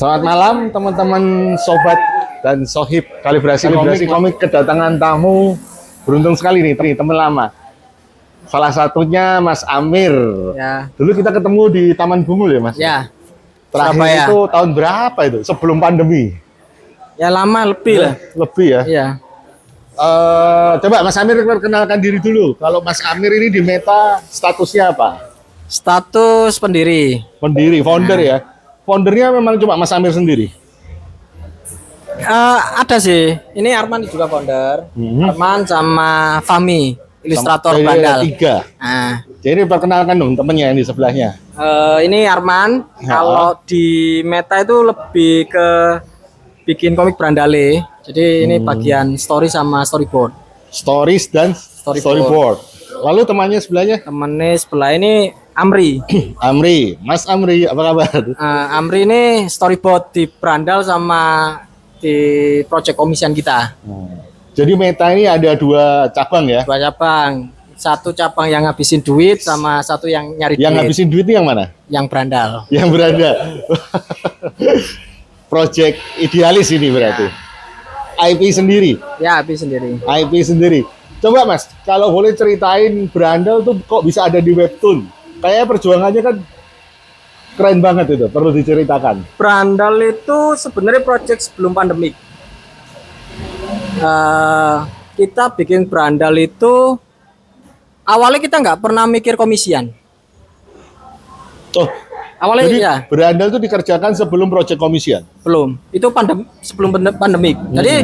Selamat malam teman-teman sobat dan sohib kalibrasi komik kedatangan tamu beruntung sekali nih teman lama. Salah satunya Mas Amir. Ya. Dulu kita ketemu di Taman Bungul ya Mas. Ya. Terakhir Surabaya. itu tahun berapa itu? Sebelum pandemi. Ya lama lebih lah. Lebih ya. Iya. Coba Mas Amir perkenalkan diri dulu. Kalau Mas Amir ini di Meta statusnya apa? Status pendiri. Pendiri, founder ya. Foundernya memang cuma Mas Amir sendiri. Ada sih. Ini Arman juga founder. Arman sama Fami, ilustrator Jadi Bandal. Tiga. Nah, Jadi perkenalkan dong temennya yang di sebelahnya. ini Arman. Ya. Kalau di Meta itu lebih ke bikin komik Brandale. Jadi ini bagian story sama storyboard. Stories dan storyboard. Lalu temannya sebelahnya Temennya sebelah ini Amri. Amri. Mas Amri, apa kabar? Amri ini storyboard di Brandal sama di project komisian kita. Jadi Meta ini ada dua cabang ya. Dua cabang. Satu cabang yang ngabisin duit sama satu yang nyari Yang duit. ngabisin duit itu yang mana? Yang Brandal. Yang berada. Project idealis ini berarti. IP sendiri. Ya, habis sendiri. IP sendiri. Coba Mas, kalau boleh ceritain Brandal tuh kok bisa ada di webtoon? Kayak perjuangannya kan keren banget itu, perlu diceritakan. Brandal itu sebenarnya project sebelum pandemik. Kita bikin Brandal itu awalnya kita nggak pernah mikir komisian. Oh, Awalnya jadi ya Brandal itu dikerjakan sebelum project komisian. belum. Itu sebelum pandemik. Jadi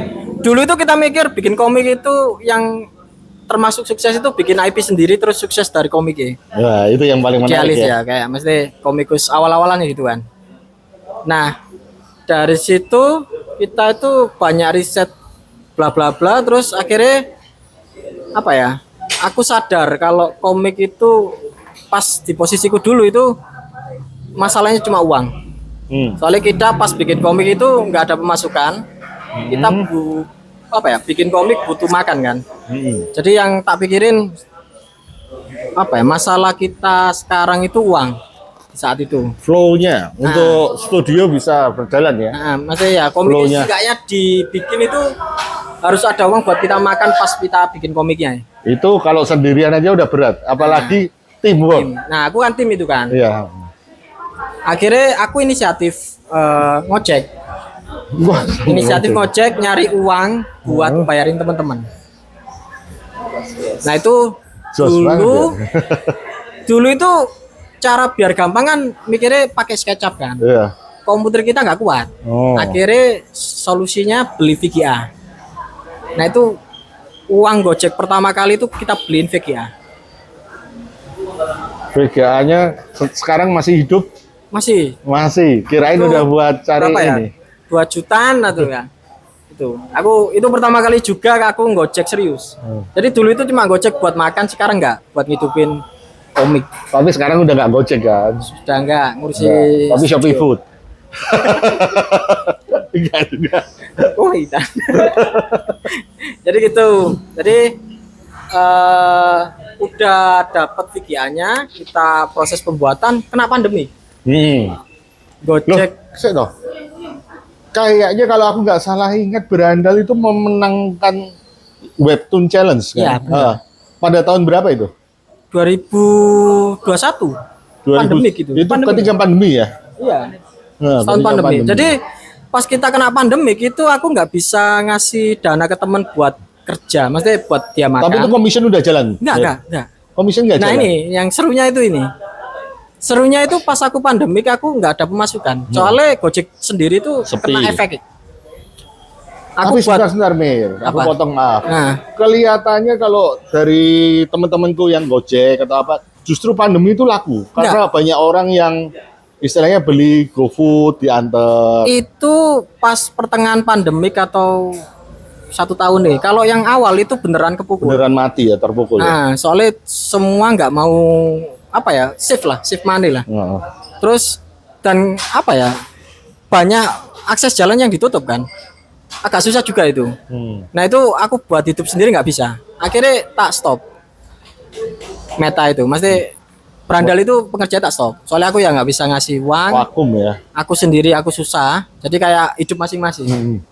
dulu itu kita mikir bikin komik itu yang termasuk sukses itu bikin IP sendiri terus sukses dari komiknya. Nah, itu yang paling menarik Idealis ya. ya kayak mesti komikus awal-awalan gitu kan. Nah, dari situ kita itu banyak riset bla bla bla terus akhirnya apa ya? Aku sadar kalau komik itu pas di posisiku dulu itu masalahnya cuma uang. Soalnya kita pas bikin komik itu nggak ada pemasukan. Kita bikin komik butuh makan kan. Jadi yang tak pikirin apa ya, masalah kita sekarang itu uang saat itu. Flow-nya untuk studio bisa berjalan ya. Nah, maksudnya ya komik Flow-nya. kayaknya dibikin itu harus ada uang buat kita makan pas kita bikin komiknya. Itu kalau sendirian aja udah berat, apalagi teamwork. Nah, aku kan tim itu kan. Iya. Akhirnya aku inisiatif ngojek. Wah, Inisiatif ngojek nyari uang buat bayarin teman-teman. Nah, itu Jos banget dulu ya. dulu itu cara biar gampang kan mikirnya pakai SketchUp kan. Iya. Komputer kita nggak kuat. Oh. Akhirnya solusinya beli VGA. Nah, itu uang Gojek pertama kali itu kita beliin VGA. VGA-nya sekarang masih hidup? Masih Masih. Kirain Itu udah buat cari berapa ya? ini. 2 jutaan atau ya. Itu pertama kali juga aku Gojek serius. Jadi dulu itu cuma Gojek buat makan, sekarang enggak buat ngidupin komik. Tapi sekarang udah nggak Gojek kan? Sudah enggak ngurusi. Tapi Shopee Food. Enggak juga. Oh, iya. Jadi gitu. Jadi udah dapat VGA-nya, kita proses pembuatan kena pandemi. Loh, Gojek sih toh. Kayaknya kalau aku nggak salah ingat Brandal itu memenangkan Webtoon Challenge kan? Iya, benar. Pada tahun berapa itu? 2021. Pandemik itu. Itu ketika pandemi ya? Iya. Nah, Tahun ketika pandemi. Jadi pas kita kena pandemik itu aku nggak bisa ngasih dana ke teman buat kerja, maksudnya buat dia makan. Tapi itu commission udah jalan? Enggak. Commission nggak Nah jalan? ini yang serunya itu ini. Serunya itu pas aku pandemik aku nggak ada pemasukan. Soalnya Gojek sendiri itu Sepi. kena efek. Aku Tapi buat sebentar Mir, aku Apa? potong maaf. Nah. Kelihatannya kalau dari teman-temanku yang Gojek atau apa, justru pandemi itu laku. Karena banyak orang yang istilahnya beli GoFood, diantar. itu pas pertengahan pandemik atau 1 tahun deh. Kalau yang awal itu beneran kepukul. Beneran mati ya, terpukul ya. Nah, soalnya semua nggak mau shift money lah. Nah. Terus dan banyak akses jalan yang ditutup kan, agak susah juga itu. Nah itu aku buat hidup sendiri nggak bisa. Akhirnya tak stop Meta itu, maksudnya Berandal itu pengerjaan tak stop. Soalnya aku ya nggak bisa ngasih uang. Vakum ya. Aku sendiri aku susah. Jadi kayak hidup masing-masing.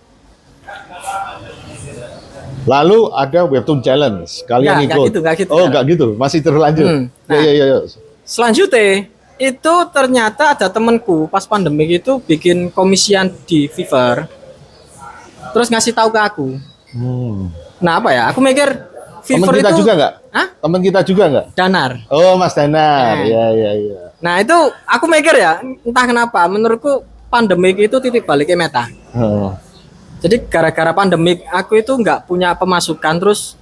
Lalu ada webtoon challenge. Kalian Nggak ikut. gitu, nggak gitu. Oh, nggak gitu. Masih terlanjut. Nah, Iya. selanjutnya itu ternyata ada temenku pas pandemi itu bikin komisian di Fiverr. Terus ngasih tahu ke aku. Nah apa ya? Aku mikir Teman Fiverr kita itu. juga nggak? Hah? Teman kita juga nggak? Danar. Oh, Mas Danar. Nah. Iya. Nah itu aku mikir ya, entah kenapa menurutku pandemik itu titik baliknya Meta. Oh. Jadi gara-gara pandemik aku itu nggak punya pemasukan, terus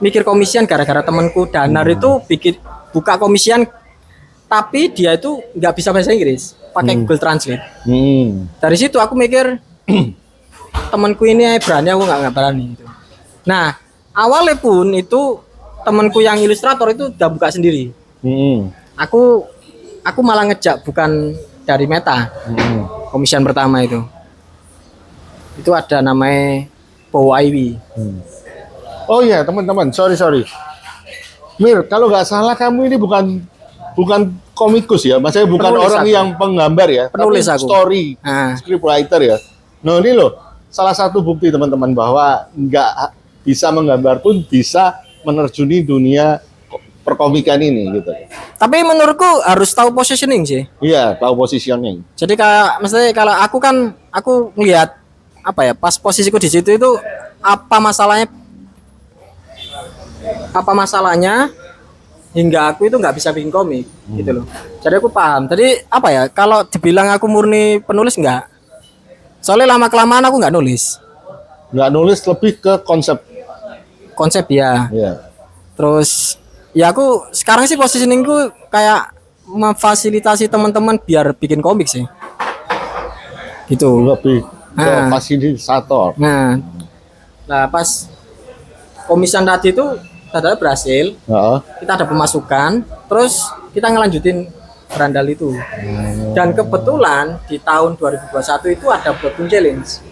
mikir komisian gara-gara temanku Danar itu bikin buka komisian, tapi dia itu nggak bisa bahasa Inggris, pakai Google Translate. Dari situ aku mikir temanku ini berani, aku nggak berani. Gitu. Nah awalnya pun itu temanku yang ilustrator itu udah buka sendiri. Aku malah ngejak bukan dari Meta. Komisian pertama itu ada namanya Bowo Iwi. Oh iya teman-teman, sorry. Mir, kalau nggak salah kamu ini bukan komikus ya, maksudnya bukan Penulis orang aku. yang penggambar ya, Penulis tapi aku. story, Nah. scriptwriter ya. Nah ini loh, salah satu bukti teman-teman bahwa nggak bisa menggambar pun bisa menerjuni dunia perkomikan ini gitu. Tapi menurutku harus tahu positioning sih. Iya, tahu positioning. Jadi kayak maksudnya kalau aku ngelihat apa ya, pas posisiku di situ itu apa masalahnya hingga aku itu nggak bisa bikin komik gitu loh. Jadi aku paham. Jadi apa ya, kalau dibilang aku murni penulis nggak. Soalnya lama kelamaan aku nggak nulis. Nggak nulis, lebih ke Konsep ya. Iya. Terus ya aku sekarang sih positioningku kayak memfasilitasi teman-teman biar bikin komik sih. Gitu. Lebih ke fasilitator. Nah, pas komisian tadi itu tadi berhasil, Heeh. kita ada pemasukan, terus kita ngelanjutin berandal itu. Dan kebetulan di tahun 2021 itu ada webtoon challenge.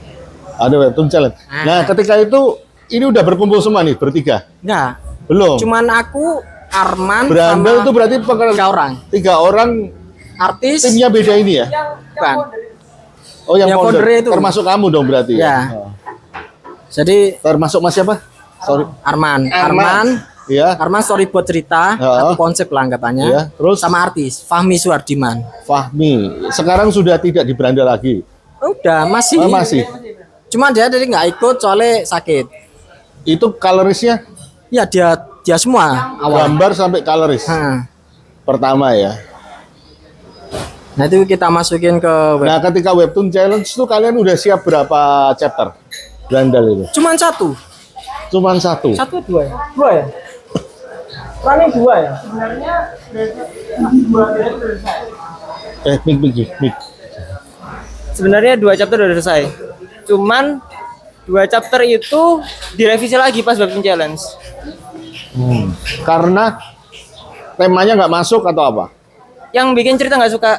Ada webtoon challenge. Nah, ketika itu ini udah berkumpul semua nih bertiga. Enggak, Belum. cuman aku, Arman, Berandal sama itu berarti 3 orang. 3 orang. Artis, Timnya beda ini ya? bukan. Oh, yang Yang founder founder itu. termasuk kamu dong berarti ya? Ya. Oh. Jadi Termasuk Mas siapa? Sorry. Arman, Iya. Arman storyboard cerita, aku konsep lah anggapannya. Iya, terus? Sama artis Fahmi Suardiman. Fahmi. Sekarang sudah tidak di Berandal lagi. Udah masih. Oh, masih. Cuma dia tadi nggak ikut soalnya sakit. Itu colorisnya Ya dia semua awal. gambar sampai coloris. Pertama ya. Nah itu kita masukin ke web. Nah, ketika webtoon challenge itu kalian udah siap berapa chapter Berandal itu? Cuman satu. Cuman satu. Satu dua ya? Dua ya? Running dua ya? Mik. Sebenarnya 2 chapter udah selesai. Cuman 2 chapter itu direvisi lagi pas webtoon challenge. Karena temanya nggak masuk atau apa? Yang bikin cerita nggak suka.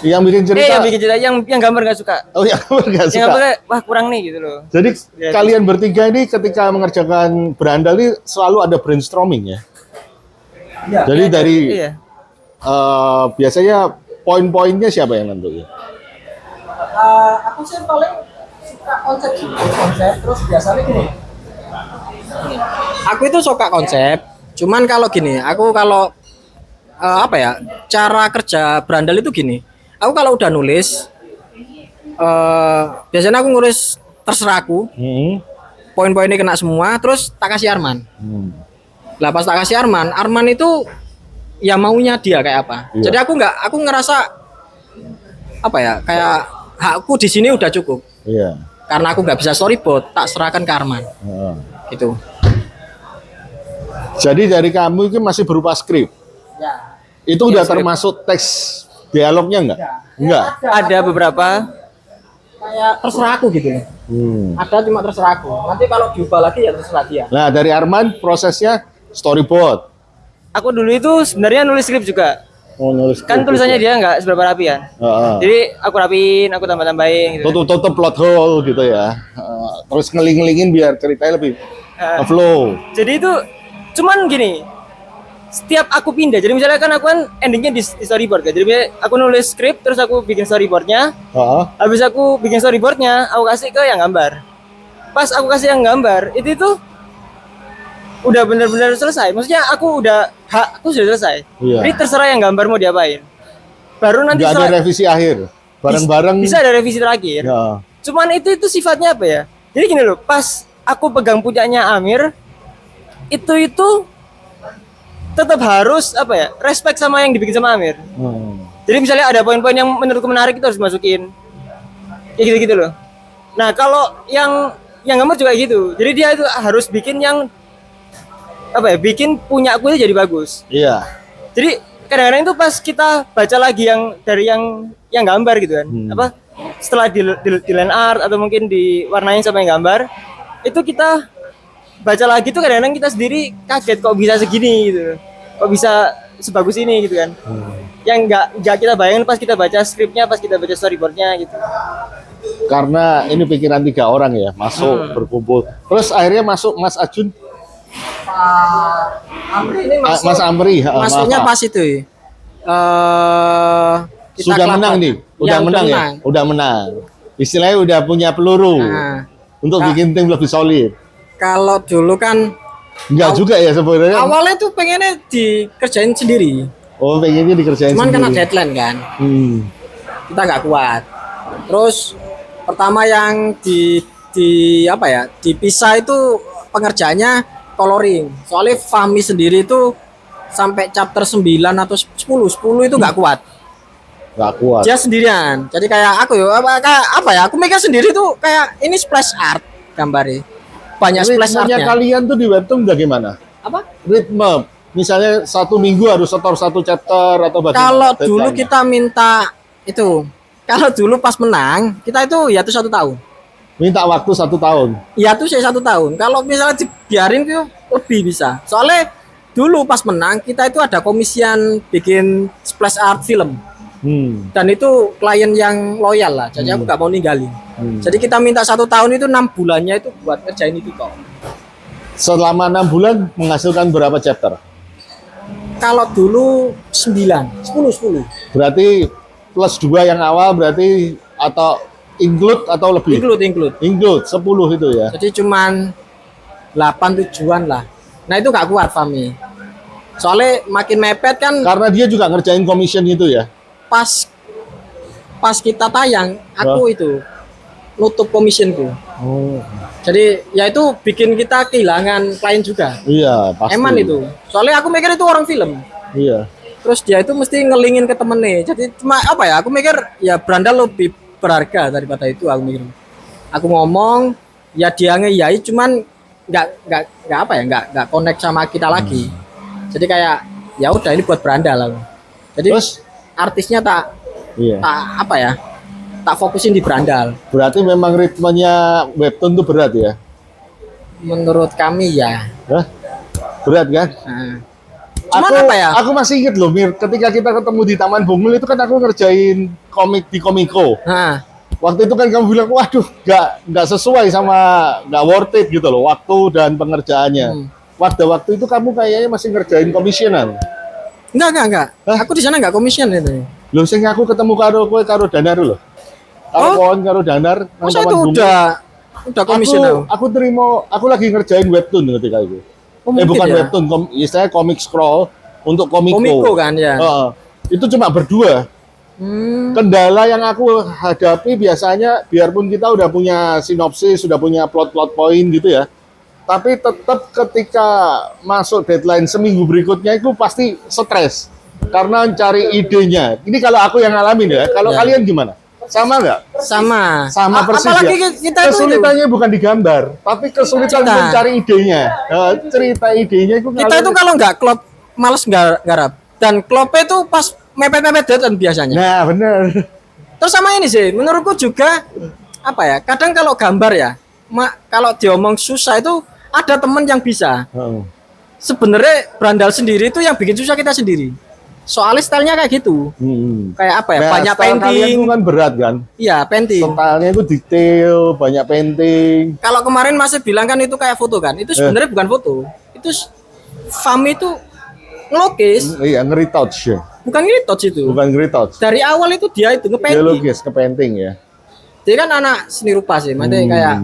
Yang bikin cerita. Yang bikin cerita, yang gambar nggak suka. Oh, yang nggak Yang suka. gambarnya wah kurang nih gitu loh. Jadi kalian bertiga ini ketika mengerjakan Berandal ini selalu ada brainstorming ya. Iya. Jadi dari Iya. biasanya poin-poinnya siapa yang nentuin? Aku sih paling suka konsep sih. Konsep terus biasanya gini. Aku itu suka konsep. Cuman kalau gini, aku kalau apa ya, cara kerja Berandal itu gini. Aku kalau udah nulis, biasanya aku nulis terserah aku. Poin-poinnya kena semua, terus tak kasih Arman. Lah pas tak kasih Arman itu ya maunya dia kayak apa. Iya. Jadi aku ngerasa apa ya, kayak hakku di sini udah cukup. Iya. Karena aku nggak bisa storyboard, tak serahkan ke Arman. Gitu. Jadi dari kamu itu masih berupa skrip. Ya. Itu udah skrip. termasuk teks dialognya enggak? Enggak. Ada beberapa. Kayak terserah aku gitu loh. Ada cuma terserah aku. Nanti kalau diubah lagi ya terserah dia. Nah, dari Arman prosesnya storyboard. Aku dulu itu sebenarnya nulis skrip juga. Oh, nulis Kan skrip tulisannya juga. dia nggak seberapa rapi kan. Jadi aku rapiin, aku tambah-tambahin gitu. Tutup plot hole gitu ya. Terus ngeling-ngelingin biar ceritanya lebih flow. Jadi itu cuman gini. setiap aku pindah, jadi misalnya kan aku kan endingnya di storyboard kan, jadi misalnya aku nulis skrip terus aku bikin storyboardnya, Heeh. habis aku bikin storyboardnya aku kasih ke yang gambar, pas aku kasih yang gambar itu tuh udah benar-benar selesai, maksudnya aku sudah selesai. Iya. Jadi terserah yang gambar mau diapain, baru nanti Nggak ada setelah revisi akhir. Bareng-bareng. bisa ada revisi terakhir. Ya. Cuman itu sifatnya apa ya? Jadi gini loh, pas aku pegang puncaknya Amir, itu tetap harus apa ya? Respect sama yang dibikin sama Amir. Jadi misalnya ada poin-poin yang menurutku menarik itu harus dimasukin. Kayak gitu-gitu loh. Nah, kalau yang gambar juga gitu. Jadi dia itu harus bikin yang apa ya? Bikin punya aku itu jadi bagus. Iya. Jadi kadang-kadang itu pas kita baca lagi yang dari yang gambar gitu kan. Apa setelah di line art atau mungkin diwarnain sama yang gambar, itu kita baca lagi tuh kadang-kadang kita sendiri kaget kok bisa segini gitu. Kok bisa sebagus ini gitu kan. Yang enggak kita bayangin pas kita baca skripnya, pas kita baca storyboardnya gitu. Karena ini pikiran 3 orang ya, masuk berkumpul. Terus akhirnya masuk Mas Ajun, Amri ini Mas Amri, masuknya maaf. pas itu. Kita Sudah kelapa. menang nih, udah menang ya, udah menang. Istilahnya udah punya peluru Nah, untuk bikin tim lebih solid. kalau dulu kan Enggak juga ya sebenarnya. awalnya tuh pengennya dikerjain sendiri, Oh, pengennya dikerjain cuman sendiri. kena deadline kan, Hmm. kita nggak kuat. Terus pertama yang di apa ya, dipisah itu pengerjaannya coloring. Soalnya Fahmi sendiri itu sampai chapter 9 atau 10 itu nggak kuat. Nggak kuat. Dia sendirian. Jadi kayak aku ya apa ya? Aku mikir sendiri tuh kayak ini splash art gambarnya. Banyak splash Ritmenya artnya. kalian tuh di webtoon bagaimana? Apa? Ritme, misalnya 1 minggu harus setor 1 chapter atau bagaimana? Kalau dulu Deadline-nya? kita minta itu. Kalau dulu pas menang, kita itu ya tuh 1 tahun. Minta waktu 1 tahun. Ya tuh saya 1 tahun. Kalau misalnya dibiarin tuh lebih bisa. Soalnya dulu pas menang kita itu ada komisian bikin splash art film. Dan itu klien yang loyal lah. Jadi aku nggak mau ninggalin. Jadi kita minta 1 tahun itu 6 bulannya itu buat ngerjain itu kok. Selama 6 bulan menghasilkan berapa chapter? Kalau dulu 9, 10. Berarti plus 2 yang awal berarti atau include atau lebih? Include. Include 10 itu ya. Jadi cuman 8 tujuan lah. Nah itu nggak kuat Fahmi. Soalnya makin mepet kan Karena dia juga ngerjain commission itu ya. pas kita tayang aku itu nutup commissionku. Jadi ya itu bikin kita kehilangan klien juga. Iya, pasti. Eman itu. Soalnya aku mikir itu orang film. Iya. Terus dia itu mesti ngelingin ke temennya. Jadi cuma apa ya? Aku mikir ya berandal lebih berharga daripada itu. Aku mikir. Aku ngomong ya dia ngeyai cuman nggak apa ya? Nggak connect sama kita lagi. Jadi kayak ya udah ini buat berandal aku. Jadi Terus artisnya tak iya. apa ya? Tak fokusin di berandal. Berarti memang ritmenya webtoon tuh berat ya? Menurut kami ya. Hah? Berat kan? Nah. Cuman apa ya? Aku masih inget loh, Mir, ketika kita ketemu di Taman Bungul itu kan aku ngerjain komik di Komiko. Nah, Waktu itu kan kamu bilang, waduh, nggak sesuai sama, nggak worth it gitu loh, waktu dan pengerjaannya. Waktu itu kamu kayaknya masih ngerjain komisionan. enggak. Hah? Aku di sana enggak komision itu. Loh, sing aku ketemu karo Danar loh. Karo pohon karo Danar. nang Masa Taman itu Bungul. udah komision aku. Aku aku lagi ngerjain webtoon ketika itu. Oh, Bukan mungkin ya. webtoon, istilahnya komik scroll untuk Komiko. Komiko kan ya. Heeh. Itu cuma berdua. Kendala yang aku hadapi biasanya, biarpun kita udah punya sinopsis, sudah punya plot point gitu ya, tapi tetap ketika masuk deadline seminggu berikutnya itu pasti stres karena cari idenya. Ini kalau aku yang ngalamin ya. Kalau Ya. kalian gimana? Sama nggak? Sama Persis apalagi ya. kita itu Kesulitannya bukan di gambar, tapi kesulitan Cerita. mencari idenya. Cerita idenya itu kita itu kalau nggak klop males garap. Dan klopnya itu pas mepet-mepet deadline biasanya. Nah, bener. Terus sama ini sih, menurutku juga apa ya? Kadang kalau gambar ya, kalau diomong susah itu ada temen yang bisa. Heeh. Sebenarnya berandal sendiri itu yang bikin susah kita sendiri. Soalnya stylenya kayak gitu. Kayak apa ya? Nah, Banyak style kalian painting. itu kan berat kan? Iya, painting. Stylenya itu detail, banyak painting. Kalau kemarin masih bilang kan itu kayak foto kan? Itu sebenarnya bukan foto. Itu Fahmi itu ngelukis, Iya, nge-retouch ya. bukan retouch itu. Bukan nge-retouch. Dari awal itu dia itu Dia ngepainting. lukis ke painting ya. Dia kan anak seni rupa sih, maksudnya kayak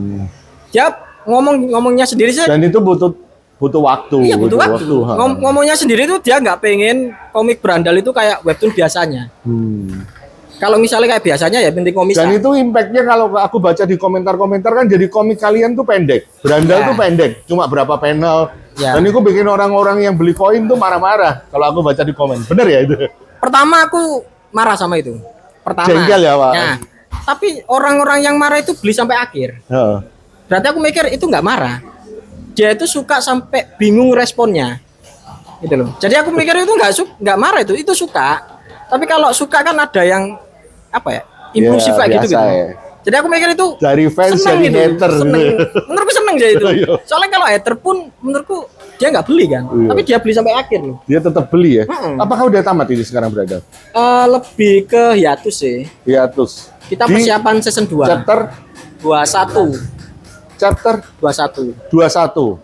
dia ngomongnya sendiri sih. Dan itu butuh waktu. Iya butuh waktu. Ha. Ngomongnya sendiri tuh dia nggak pengen komik berandal itu kayak webtoon biasanya. Kalau misalnya kayak biasanya ya penting komik. Dan itu impactnya kalau aku baca di komentar-komentar kan jadi komik kalian tuh pendek. Berandal Ya. tuh pendek, cuma berapa panel. Ya. Dan itu bikin orang-orang yang beli koin tuh marah-marah kalau aku baca di komen. Bener ya itu? Pertama aku marah sama itu. Pertama. Jengkel ya, Pak? Nah, tapi orang-orang yang marah itu beli sampai akhir. Heeh. Berarti aku mikir itu nggak marah. Dia itu suka sampai bingung responnya. Gitu loh. Jadi aku mikir itu nggak marah itu suka. Tapi kalau suka kan ada yang apa ya? Impulsif Ya, kayak gitu biasa gitu. ya. Jadi aku mikir itu Dari fans seneng jadi gitu. hater. Seneng. Menurutku seneng dia itu. Iya. Soalnya kalau hater pun menurutku dia nggak beli kan. Iya. Tapi dia beli sampai akhir loh. Dia tetap beli ya. Mm-mm. Apakah udah tamat ini sekarang berada? Lebih ke hiatus sih. Hiatus. Kita Di persiapan season 2. Chapter 21. 21.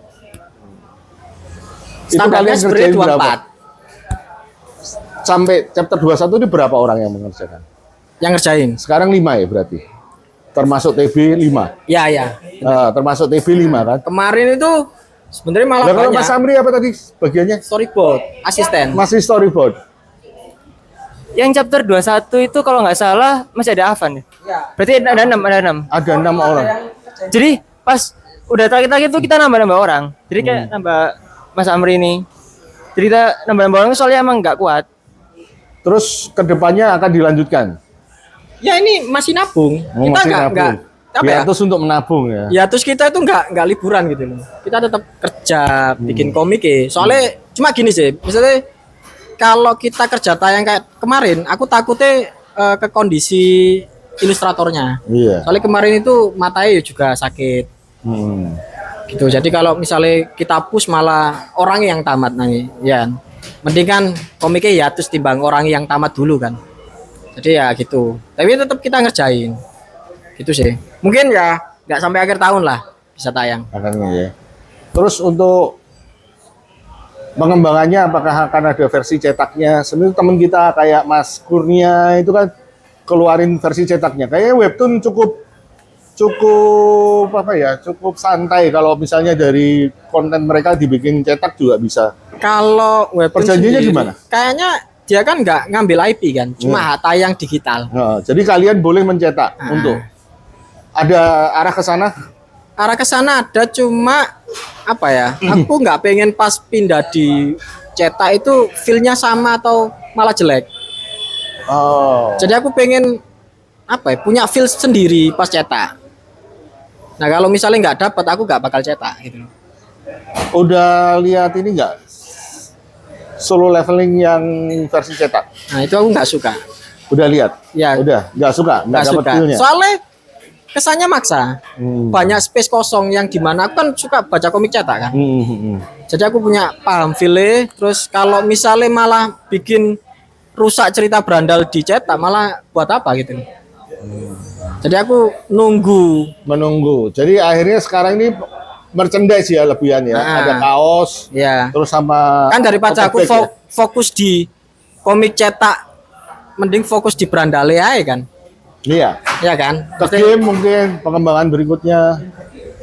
Itu Standarnya kalian sebenarnya kerjain berapa? 24. Sampai chapter 21 ini berapa orang yang mengerjakan? Yang ngerjain. Sekarang 5 ya berarti. Termasuk TB 5. Ya, ya. Termasuk TB 5 kan? Kemarin itu sebenarnya malah Nah, kalau banyak. Mas Amri apa tadi bagiannya? Storyboard, asisten. Masih storyboard. Yang chapter 21 itu kalau nggak salah masih ada Avan ya. Ya. Berarti ada 6, ada 6. Ada 6 orang. Jadi pas udah terakhir itu kita nambah-nambah orang. Jadi kayak nambah Mas Amri ini. Jadi kita nambah-nambah orang soalnya emang nggak kuat. Terus kedepannya akan dilanjutkan. Ya ini masih nabung. Oh, Kita masih nggak nabung. apa ya? Terus untuk menabung ya. Ya terus kita itu nggak liburan gitu loh. Kita tetap kerja, bikin komik ya. Soalnya cuma gini sih, misalnya kalau kita kerja tayang kayak kemarin, aku takutnya ke kondisi ilustratornya. Iya. Soalnya kemarin itu matanya juga sakit. Hmm. Gitu. Jadi kalau misalnya kita push malah orang yang tamat nanti, ya. Mending kan komiknya ya terus timbang orang yang tamat dulu kan. Jadi ya gitu. Tapi tetap kita ngerjain. Gitu sih. Mungkin ya nggak sampai akhir tahun lah bisa tayang. Akannya ya. Terus untuk pengembangannya apakah akan ada versi cetaknya? Sebenarnya teman kita kayak Mas Kurnia itu kan keluarin versi cetaknya. Kayaknya webtoon cukup apa ya? Cukup santai kalau misalnya dari konten mereka dibikin cetak juga bisa. Kalau webtoon Perjanjiannya sendiri, gimana? kayaknya dia kan nggak ngambil IP kan, cuma tayang digital. Nah, jadi kalian boleh mencetak untuk ada arah ke sana. Arah ke sana ada cuma apa ya? Aku nggak pengen pas pindah di cetak itu feel-nya sama atau malah jelek. Oh. Jadi aku pengen apa ya? Punya feel sendiri pas cetak. Nah kalau misalnya nggak dapat, aku nggak bakal cetak gitu. Udah lihat ini nggak? Solo leveling yang versi cetak. Nah itu aku nggak suka. Udah lihat? Ya Udah, nggak suka, nggak nggak dapat suka. feel-nya. Soalnya kesannya maksa. Hmm. Banyak space kosong yang dimana aku kan suka baca komik cetak kan. Jadi aku punya paham feel. Terus kalau misalnya malah bikin rusak cerita berandal di cetak, malah buat apa gitu. Jadi aku nunggu. Menunggu. Jadi akhirnya sekarang ini merchandise ya lebihan ya. Ah. Ada kaos, Ya. terus sama Kan daripada aku tote bag ya? fokus di komik cetak, mending fokus di berandal aja kan. Iya. Ya kan? Ke game mungkin pengembangan berikutnya.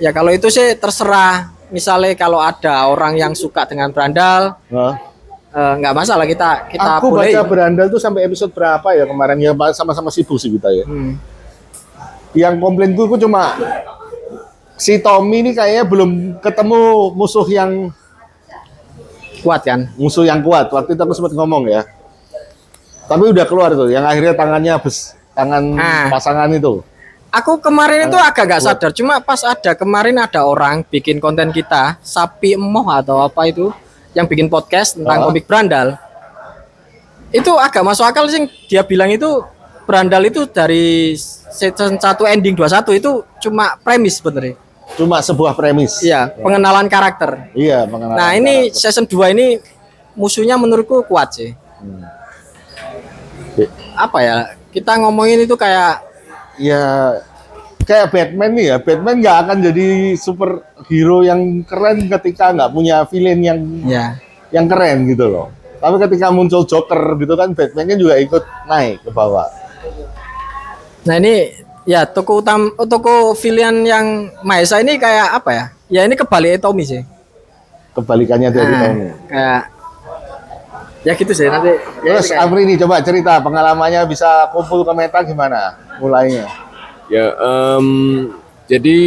Ya kalau itu sih terserah. Misalnya kalau ada orang yang suka dengan berandal, Nah, nggak masalah kita aku boleh. baca berandal tuh sampai episode berapa ya kemarin ya, sama-sama sibuk sih kita ya. Yang komplainku cuma si Tommy ini kayaknya belum ketemu musuh yang Kuat kan? kuat. Waktu itu aku sempat ngomong ya. Tapi udah keluar tuh, yang akhirnya tangannya tangan pasangan itu. Aku kemarin itu agak nggak sadar, cuma pas kemarin ada orang bikin konten kita, Sapi Emoh atau apa itu, yang bikin podcast tentang komik berandal. Itu agak masuk akal sih, dia bilang itu berandal itu dari season 1 ending 21 itu cuma premis sebenarnya. Cuma sebuah premis. Iya, pengenalan karakter. Iya, pengenalan Nah, ini karakter. season 2 ini musuhnya menurutku kuat sih. Apa ya? Kita ngomongin itu kayak ya kayak Batman nih ya. Batman nggak akan jadi superhero yang keren ketika nggak punya villain yang ya keren gitu loh. Tapi ketika muncul Joker gitu kan, Batman-nya juga ikut naik ke bawah. Nah ini ya toko pilihan yang Maesa ini kayak apa ya? Ya ini kebalik Tommy sih. Kebalikannya dari Tommy. Kayak ya gitu sih nanti. Ya, Terus ini kayak- Amri nih coba cerita pengalamannya bisa kumpul ke Meta gimana mulainya? Ya, jadi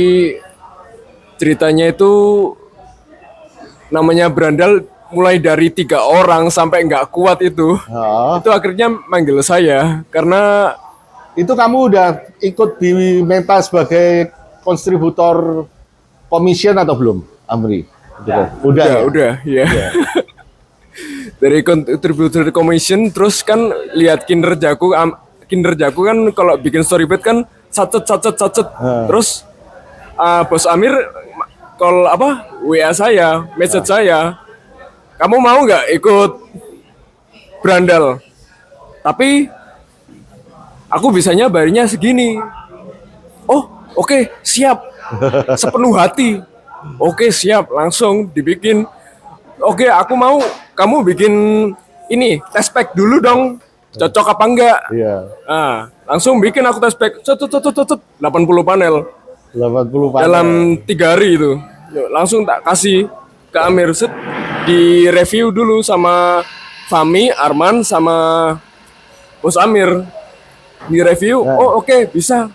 ceritanya itu namanya berandal mulai dari 3 orang sampai nggak kuat itu. Oh, Itu akhirnya manggil saya karena itu kamu udah ikut di Meta sebagai kontributor commission atau belum, Amri? Udah. Ya? udah ya. Dari contributor commission terus kan lihat kinerjaku kan kalau bikin storyboard kan sacet. Terus bos Amir call WA saya, message saya. Kamu mau nggak ikut berandal? Tapi aku bisanya bayarnya segini. Oh, oke, siap. Sepenuh hati. Oke, siap, langsung dibikin. Oke, aku mau kamu bikin ini test pack dulu dong. Cocok apa enggak? Iya. Nah, langsung bikin aku test pack. 80 panel 80 panel. dalam 3 hari itu. Yuk, langsung tak kasih ke Amir, set, di review dulu sama Fami, Arman sama Bos Amir. Di review, oh oke, bisa.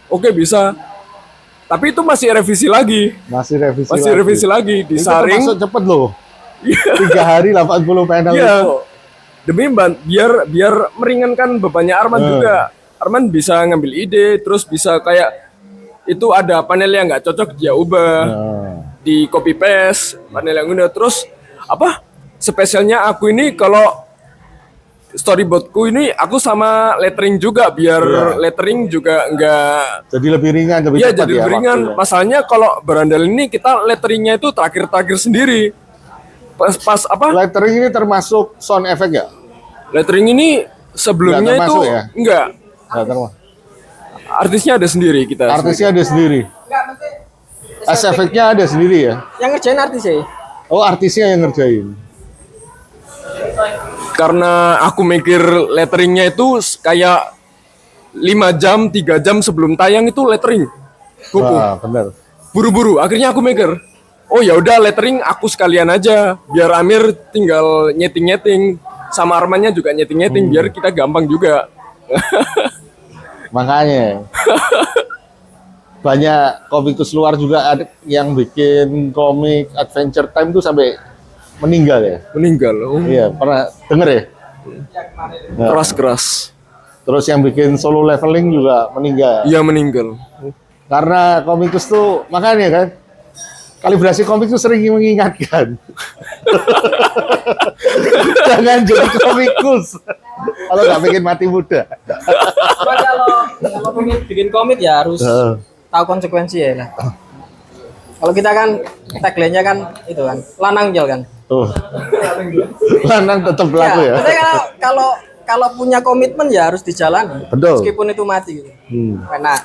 Tapi itu masih revisi lagi. Masih revisi Lagi, Itu disaring. termasuk cepet loh. 3 hari 80 panel Iya. itu. Demi biar meringankan bebannya Arman juga. Arman bisa ngambil ide, terus bisa kayak itu ada panel yang nggak cocok dia ubah. Di copy paste panel yang udah terus spesialnya aku ini kalau storyboardku ini aku sama lettering juga biar lettering juga enggak Jadi lebih ringan, lebih ya cepat jadi ya lebih ringan. waktunya. Masalahnya kalau berandal ini kita letteringnya itu terakhir sendiri. Pas Lettering ini termasuk sound effect ya? lettering ini sebelumnya Nggak itu termasuk ya? enggak. Nggak termasuk. Artisnya ada sendiri kita. Artisnya ada sendiri. Efeknya ada sendiri ya? Yang ngerjain artis sih. Oh, artisnya yang ngerjain. Karena aku mikir letteringnya itu kayak 5 jam, 3 jam sebelum tayang itu lettering. Kupu. Wah, benar. Buru-buru. Akhirnya aku mikir, oh ya udah lettering aku sekalian aja, biar Amir tinggal nyeting-nyeting, sama Armannya juga nyeting-nyeting, biar kita gampang juga. Makanya banyak komikus luar juga ada yang bikin komik Adventure Time tuh sampai meninggal ya. Meninggal. Oh, Iya, pernah denger ya? Nah, keras-keras. terus yang bikin solo leveling juga meninggal. Iya meninggal. Karena komikus tuh makanya kan kalibrasi komik tuh sering mengingatkan. Jangan jadi komikus. Kalau nggak pengen mati muda. Cuma kalau pengen bikin komik ya harus tahu konsekuensi ya lah. Kalau kita kan tagline-nya kan itu kan lanang jol kan. Tuh. Lanang tetap berlaku ya. Maksudnya kalau punya komitmen ya harus dijalani. Betul. Meskipun itu mati gitu. Enak.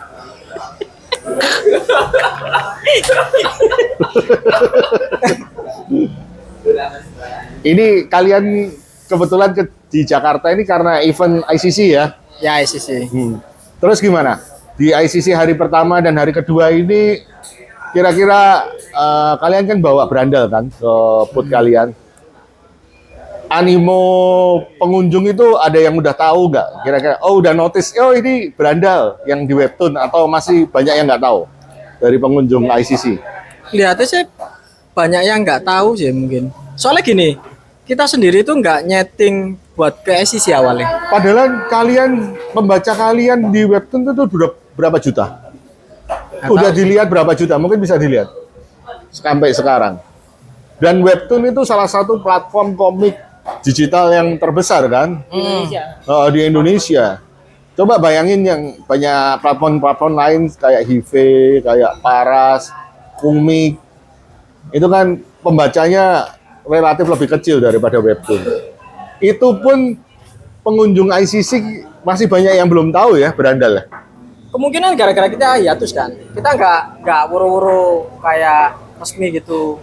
Ini kalian kebetulan di Jakarta ini karena event ICC ya. Ya sih. Terus gimana? Di ICC hari pertama dan hari kedua ini kira-kira kalian kan bawa berandal kan ke booth kalian. Animo pengunjung itu ada yang udah tahu nggak? Kira-kira, oh udah notice, oh ini berandal yang di webtoon atau masih banyak yang nggak tahu dari pengunjung ICC? Lihatnya sih banyak yang nggak tahu sih mungkin. Soalnya gini, kita sendiri tuh nggak nyeting buat ke SCC awalnya. Padahal kalian, pembaca kalian di webtoon itu udah berapa juta? Udah dilihat berapa juta? Mungkin bisa dilihat sampai sekarang. Dan webtoon itu salah satu platform komik digital yang terbesar kan di Indonesia. Coba bayangin yang banyak platform-platform lain kayak Hive, kayak Paras, Komik, itu kan pembacanya relatif lebih kecil daripada webtoon. Itu pun pengunjung ICC masih banyak yang belum tahu ya berandal. Kemungkinan gara-gara kita hiatus kan. Kita nggak woro-woro kayak resmi gitu.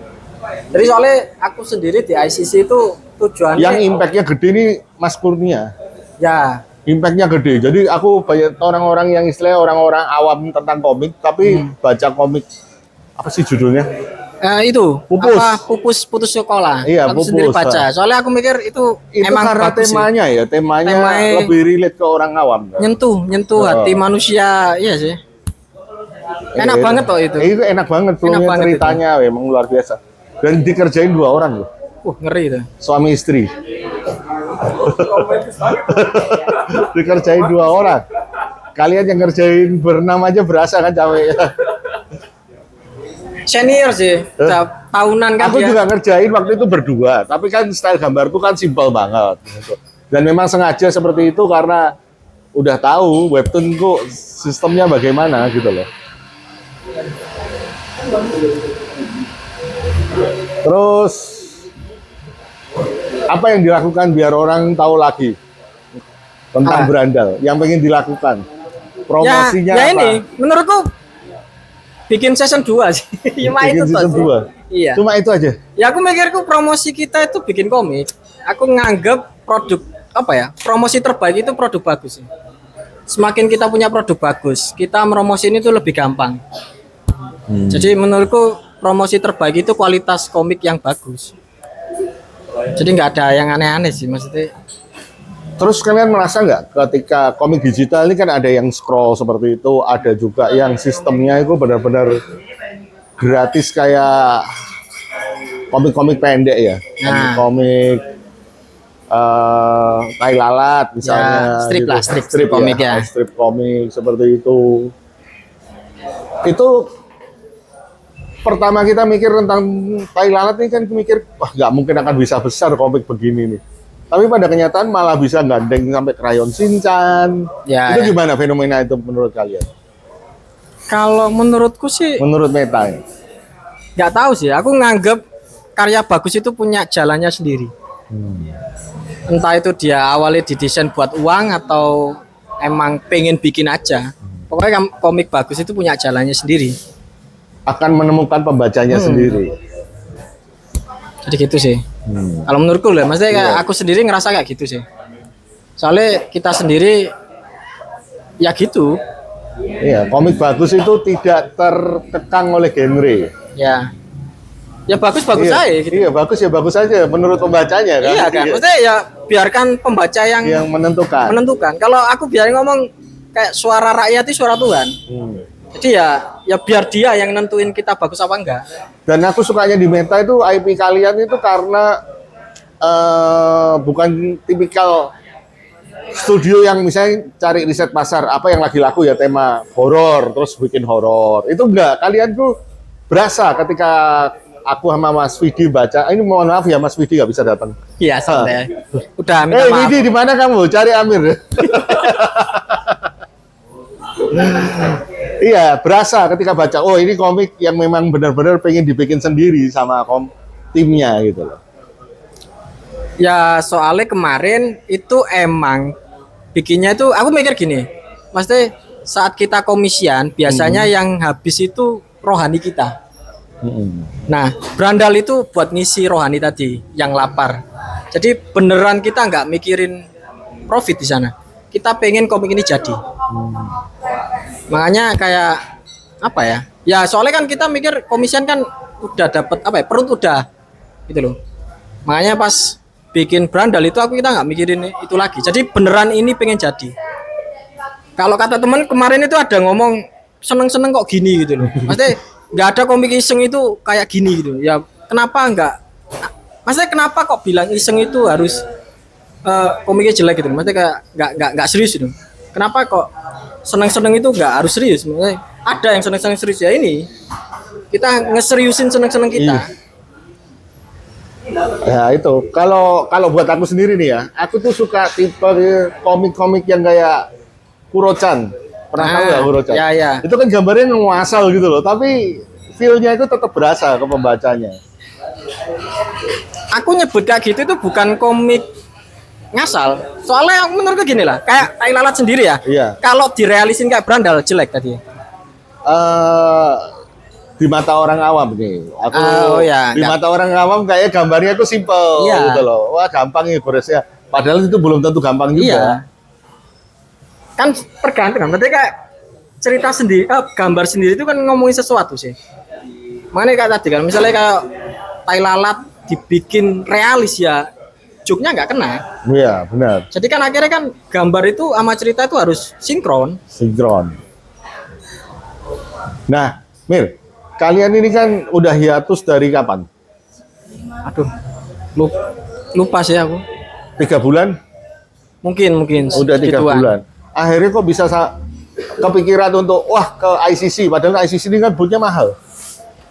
Jadi soalnya aku sendiri di ICC itu tujuannya Yang impactnya gede ini Mas Kurnia. ya Impactnya gede. Jadi aku banyak orang-orang yang istilahnya orang-orang awam tentang komik, tapi baca komik apa sih judulnya? itu Pupus. apa putus sekolah. Iya, aku Pupus, sendiri baca. Soalnya aku mikir itu Itu emang karena bagus sih. temanya ya, temanya Temanya- lebih relate ke orang awam. Kan? nyentuh hati manusia, iya sih. Enak Iya. banget kok itu. Itu enak banget filmnya, banget ceritanya memang luar biasa. Dan dikerjain 2 orang loh, Ngeri itu. suami istri. Dikerjain 2 orang. Kalian yang ngerjain berenam aja berasa kan capek. Senior sih, udah tahunan kan Aku dia. juga ngerjain waktu itu berdua, tapi kan style gambarku kan simpel banget. Gitu. Dan memang sengaja seperti itu karena udah tahu webtoonku sistemnya bagaimana gitu loh. Terus apa yang dilakukan biar orang tahu lagi tentang Brandal? Yang pengen dilakukan promosinya ya apa? ini, menurutku bikin season 2 sih. Cuma Bikin itu season toh sih. 2. Iya. Cuma itu aja. Ya aku mikirku promosi kita itu bikin komik. Aku nganggep produk apa ya? Promosi terbaik itu produk bagus sih. Semakin kita punya produk bagus, kita meromosi ini tuh lebih gampang. Jadi menurutku promosi terbaik itu kualitas komik yang bagus. Jadi nggak ada yang aneh-aneh sih maksudnya. Terus kalian merasa nggak ketika komik digital ini kan ada yang scroll seperti itu, ada juga yang sistemnya itu benar-benar gratis kayak komik-komik pendek ya, Nah. komik tai lalat misalnya, Ya, strip lah, strip komik ya. strip komik seperti itu. Itu pertama kita mikir tentang tai lalat ini kan mikir wah nggak mungkin akan bisa besar komik begini nih. Tapi pada kenyataan malah bisa gandeng sampai krayon Shinchan. Ya, Itu ya. gimana fenomena itu menurut kalian? Kalau menurutku sih Menurut Meta ya? nggak tahu sih. Aku nganggep karya bagus itu punya jalannya sendiri. Entah itu dia awalnya didesain buat uang atau emang pengen bikin aja. Pokoknya komik bagus itu punya jalannya sendiri. Akan menemukan pembacanya sendiri. Jadi gitu sih. Kalau menurutku lah, maksudnya kayak aku sendiri ngerasa kayak gitu sih. Soalnya kita sendiri ya gitu. Iya, komik bagus itu tidak terkekang oleh genre. Ya. Ya bagus-bagus Iya, aja gitu. iya bagus ya bagus aja menurut pembacanya kan. Iya kan. Maksudnya ya biarkan pembaca yang Yang menentukan. menentukan. Kalau aku biarin ngomong kayak suara rakyat itu suara Tuhan. Jadi ya biar dia yang nentuin kita bagus apa enggak. Dan aku sukanya di Meta itu IP kalian itu karena bukan tipikal studio yang misalnya cari riset pasar apa yang lagi laku ya tema horor terus bikin horor. Itu enggak, kalian tuh berasa ketika aku sama Mas Widi baca, ini mohon maaf ya Mas Widi nggak bisa datang. Iya santai. Udah minta maaf. Widi di mana kamu? Cari Amir. Iya, berasa ketika baca, oh ini komik yang memang benar-benar pengen dibikin sendiri sama timnya gitu loh. Ya soalnya kemarin itu emang bikinnya itu aku mikir gini. Maksudnya saat kita komisian biasanya yang habis itu rohani kita. Nah, Brandal itu buat ngisi rohani tadi yang lapar. Jadi beneran kita nggak mikirin profit di sana. Kita pengen komik ini jadi. Makanya kayak apa ya? Ya soalnya kan kita mikir komisian kan udah dapat apa ya? Perut udah gitu loh. Makanya pas bikin Brandal itu kita nggak mikirin itu lagi. Jadi beneran ini pengen jadi. Kalau kata teman kemarin itu ada ngomong seneng-seneng kok gini gitu loh. Maksudnya nggak ada komik iseng itu kayak gini gitu. Ya kenapa nggak? Maksudnya kenapa kok bilang iseng itu harus komiknya jelek gitu? Maksudnya kayak nggak serius gitu. Kenapa kok seneng-seneng itu nggak harus serius? Maksudnya ada yang seneng-seneng serius ya ini. Kita ngeseriusin seneng-seneng kita. Ya itu. Kalau buat aku sendiri nih ya, aku tuh suka tipe komik-komik yang kayak Kuro-chan. Pernah tahu nggak Kuro-chan? Ya, ya. Itu kan gambarnya ngasal gitu loh, tapi feel-nya itu tetap berasa ke pembacanya. Aku nyebut kayak gitu itu bukan komik ngasal. Soalnya menurutku gini lah, kayak Tai Lalat sendiri ya. Iya. Kalau direalisin kayak Brandal jelek tadi. di mata orang awam nih. Aku Oh, ya, di mata orang awam kayak gambarnya itu simple Iya. gitu loh. Wah, gampang ya beresnya. Padahal itu belum tentu gampang juga. Iya. Kan tergantung kan. Berarti kayak cerita sendiri, gambar sendiri itu kan ngomongin sesuatu sih. Makanya kayak tadi kan, misalnya kayak tai lalat dibikin realis ya, joke-nya nggak kena. Iya, benar. Jadi kan akhirnya kan gambar itu sama cerita itu harus sinkron. Sinkron. Nah, Mir, kalian ini kan udah hiatus dari kapan? Aduh, lupa sih aku. 3 bulan? Mungkin Udah 3 segituan. bulan. Akhirnya kok bisa kepikiran untuk wah ke ICC, padahal ICC ini kan bootnya mahal.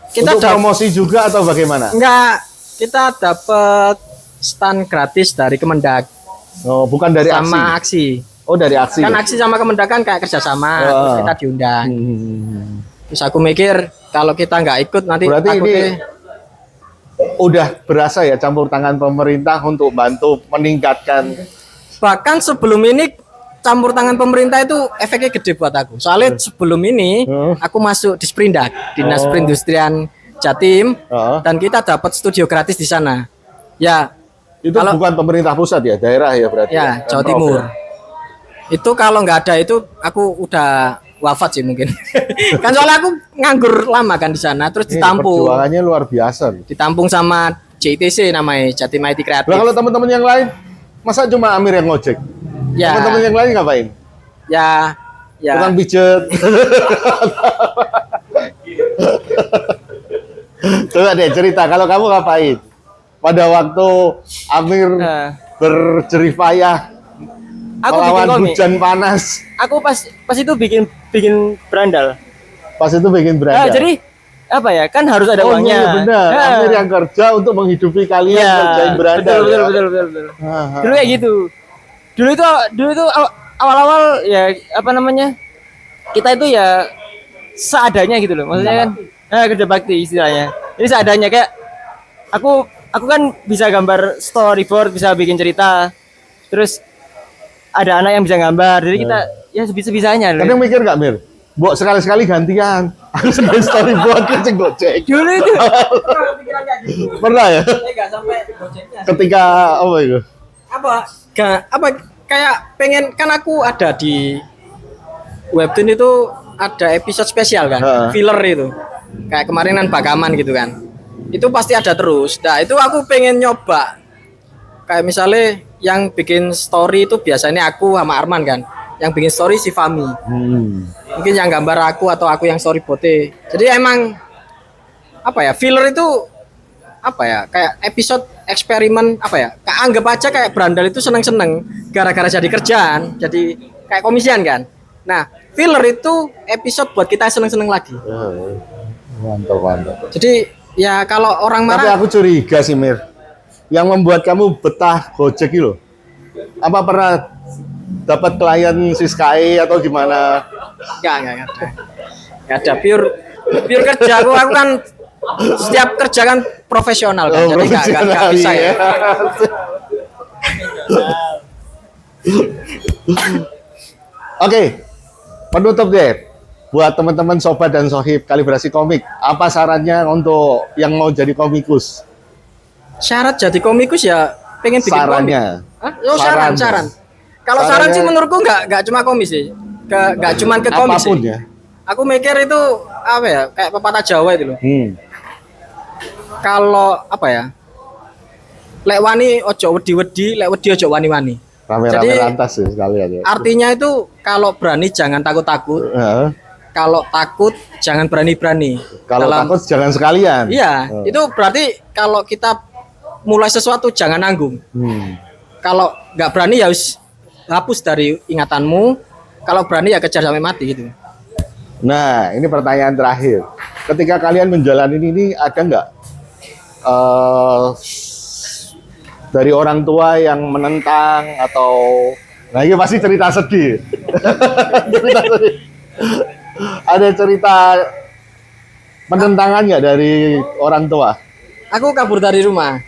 Kita Untuk promosi juga atau bagaimana? enggak, kita dapat stand gratis dari Kemendak Oh, bukan dari sama aksi. aksi. Oh, dari aksi. Kan aksi sama Kemendak kan kayak kerjasama, terus kita diundang. Terus aku mikir kalau kita nggak ikut nanti Berarti ini takutnya udah berasa ya campur tangan pemerintah untuk bantu meningkatkan. bahkan sebelum ini campur tangan pemerintah itu efeknya gede buat aku. Soalnya sebelum ini aku masuk di Sprindak, Dinas Perindustrian Jatim, dan kita dapat studio gratis di sana. Ya, Itu Kalau- bukan pemerintah pusat ya, daerah ya berarti. ya Jawa Pemprov Timur. ya? Itu kalau nggak ada itu aku udah wafat sih mungkin. Kan soalnya aku nganggur lama kan di sana, terus Ini ditampung, perjuangannya luar biasa. ditampung sama JITC namanya Jatim IT Kreatif. Nah, kalau teman-teman yang lain, masa cuma Amir yang ngojek? Ya, Teman-teman yang lain ngapain? ya, Tukang ya. pijet. Coba deh cerita, kalau kamu ngapain? Pada waktu Amir Nah, berjerih payah aku bikin melawan komik. hujan panas. Aku pas itu bikin berandal. Pas itu bikin Nah, beranda. jadi apa ya? Kan harus ada oh uangnya. iya benar, Nah, Amir yang kerja untuk menghidupi kalian iya, kerjain beranda. betul, ya? betul. Ah, Dulu kayak gitu. Dulu itu awal-awal ya apa namanya? Kita itu ya seadanya gitu loh. Maksudnya kan kerja bakti istilahnya. Ini seadanya kayak aku kan bisa gambar storyboard, bisa bikin cerita. Terus ada anak yang bisa gambar. Jadi kita ya sebisa-bisanya. Kadang mikir nggak Mir? Buat sekali-sekali gantian. Aku sebagai storyboard kan gojek. Dulu itu Pernah ya? Ketika apa itu? apa kayak pengen kan aku ada di webtoon itu ada episode spesial kan, Heeh. filler itu kayak kemarin kan Bakaman gitu kan, itu pasti ada terus. Nah itu aku pengen nyoba kayak misalnya yang bikin story itu biasanya aku sama Arman kan, yang bikin story si Fami, mungkin yang gambar aku atau aku yang storyboardnya. Jadi emang apa ya, filler itu apa ya, kayak episode eksperimen apa ya, kayak anggap aja kayak berandal itu seneng-seneng gara-gara jadi kerjaan, jadi kayak komisian kan. Nah filler itu episode buat kita seneng-seneng lagi. Mantap. Jadi ya kalau orang Tapi marah aku curiga sih Mir. Yang membuat kamu betah gojek itu loh. Apa pernah dapat klien Siskai atau gimana? enggak ada. Enggak ada, pure kerja aku kan setiap kerja kan profesional kan. Jadi enggak bisa ya. Oke, penutup deh. Buat teman-teman sobat dan sohib kalibrasi komik, apa sarannya untuk yang mau jadi komikus? Syarat jadi komikus ya pengen bikin Sarannya. komik. Hah? Oh, saran. Kalau saran Sarannya- sih menurutku enggak cuma komik sih. Enggak cuma ke komik Apapun sih. ya. Aku mikir itu apa ya, kayak pepatah Jawa itu loh. Kalau apa ya? Lek wani ojo wedi-wedi, lek wedi ojo wani-wani. Rame-rame Jadi, lantas sih sekalian ya. Artinya itu kalau berani jangan takut-takut, Heeh. kalau takut jangan berani-berani. Kalau Dalam- takut jangan sekalian. Iya, itu berarti kalau kita mulai sesuatu jangan nanggung. Kalau nggak berani ya wis hapus dari ingatanmu. Kalau berani ya kejar sampai mati gitu. Nah, ini pertanyaan terakhir. Ketika kalian menjalani ini ada nggak dari orang tua yang menentang atau nah ini pasti cerita sedih. Cerita sedih. Ada cerita penentangan nggak dari orang tua? Aku kabur dari rumah.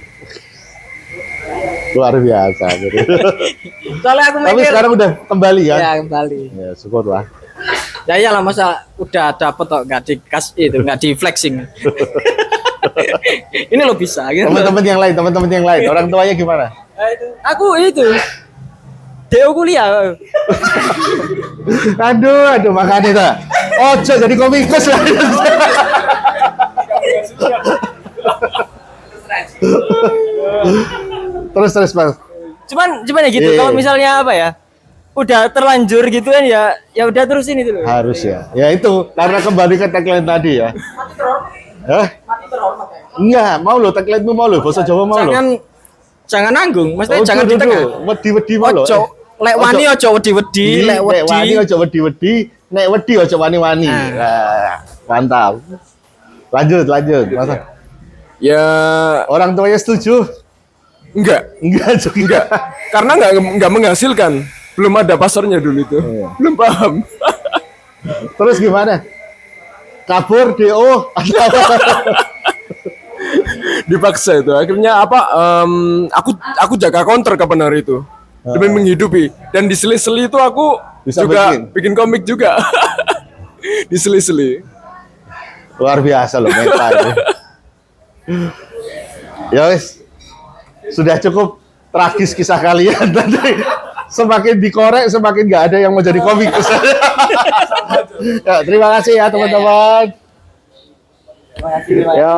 Luar biasa. Gitu. Soalnya aku Tapi mikir sekarang udah kembali kan? ya kembali. Ya, syukurlah. Ya iyalah masa udah dapet kok nggak dikasih itu nggak di flexing. Ini lo bisa gitu. Teman-teman yang lain, orang tuanya gimana? Aku itu DO kuliah. Aduh, makanya tak. Ojo jadi komikus lah. Terus Mas. Cuman ya gitu. Iya. Kalau misalnya apa ya? Udah terlanjur gitu kan ya udah terusin itu loh. Harus ya. Ya itu karena kembali ke tagline tadi ya. Hah? Enggak, mau lo tagline-mu mau lo, bahasa Jawa mau lo. Jangan nanggung, maksudnya jangan di tengah. Wedi-wedi mau lo. Ojo, lek wani ojo wedi-wedi, lek Nek wani wedi. ojo wedi-wedi, nek wedi ojo wani-wani. Nah, mantap. Lanjut. Masa Ya orang tuanya setuju? enggak, Enggak. karena enggak menghasilkan. Belum ada pasarnya dulu itu. Iya. Belum paham. Terus gimana? Kabur DO Dipaksa itu. Akhirnya apa? Aku jaga counter kapan hari itu. Demi menghidupi. Dan di seli-seli itu aku Bisa juga bikin. bikin komik juga. Di seli-seli. luar biasa loh meta ini. Ya wis. Sudah cukup tragis kisah kalian tadi. Semakin dikorek semakin nggak ada yang mau jadi komik. Ya, terima kasih ya teman-teman. Terima kasih. Ya.